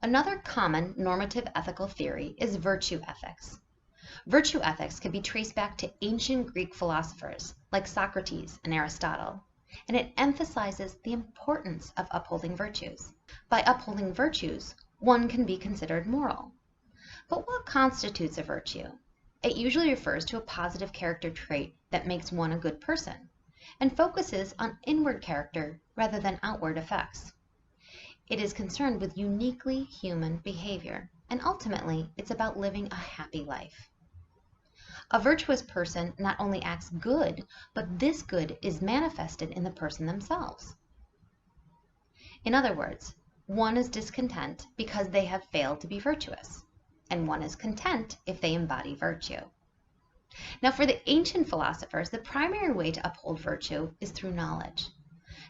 Another common normative ethical theory is virtue ethics. Virtue ethics can be traced back to ancient Greek philosophers like Socrates and Aristotle, and it emphasizes the importance of upholding virtues. By upholding virtues, one can be considered moral. But what constitutes a virtue? It usually refers to a positive character trait that makes one a good person, and focuses on inward character rather than outward effects. It is concerned with uniquely human behavior, and ultimately it's about living a happy life. A virtuous person not only acts good, but this good is manifested in the person themselves. In other words, one is discontent because they have failed to be virtuous, and one is content if they embody virtue. Now, for the ancient philosophers, the primary way to uphold virtue is through knowledge.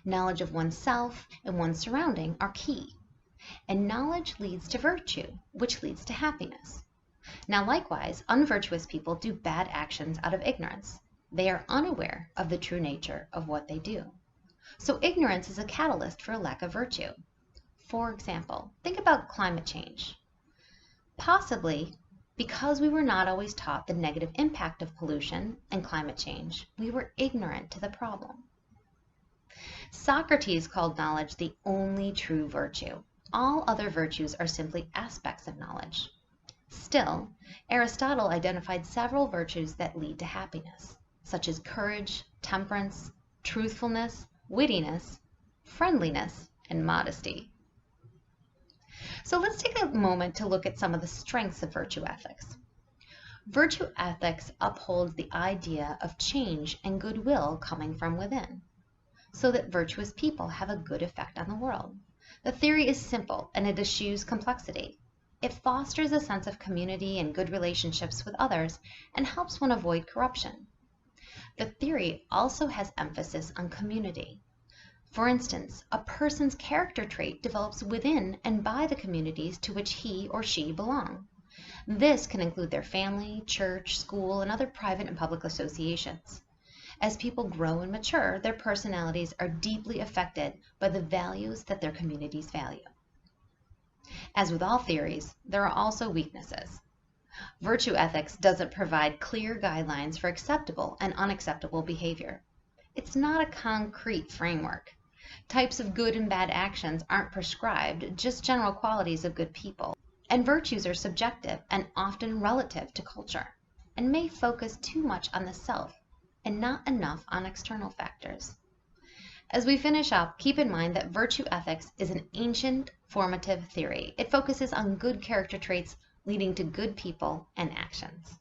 Knowledge of oneself and one's surrounding are key, and knowledge leads to virtue, which leads to happiness. Now, likewise, unvirtuous people do bad actions out of ignorance. They are unaware of the true nature of what they do. So ignorance is a catalyst for a lack of virtue. For example, think about climate change. Possibly, because we were not always taught the negative impact of pollution and climate change, we were ignorant to the problem. Socrates called knowledge the only true virtue. All other virtues are simply aspects of knowledge. Still, Aristotle identified several virtues that lead to happiness, such as courage, temperance, truthfulness, wittiness, friendliness, and modesty. So let's take a moment to look at some of the strengths of virtue ethics. Virtue ethics upholds the idea of change and goodwill coming from within, so that virtuous people have a good effect on the world. The theory is simple and it eschews complexity. It fosters a sense of community and good relationships with others and helps one avoid corruption. The theory also has emphasis on community. For instance, a person's character trait develops within and by the communities to which he or she belong. This can include their family, church, school, and other private and public associations. As people grow and mature, their personalities are deeply affected by the values that their communities value. As with all theories, there are also weaknesses. Virtue ethics doesn't provide clear guidelines for acceptable and unacceptable behavior. It's not a concrete framework. Types of good and bad actions aren't prescribed, just general qualities of good people. And virtues are subjective and often relative to culture, and may focus too much on the self and not enough on external factors. As we finish up, keep in mind that virtue ethics is an ancient formative theory. It focuses on good character traits leading to good people and actions.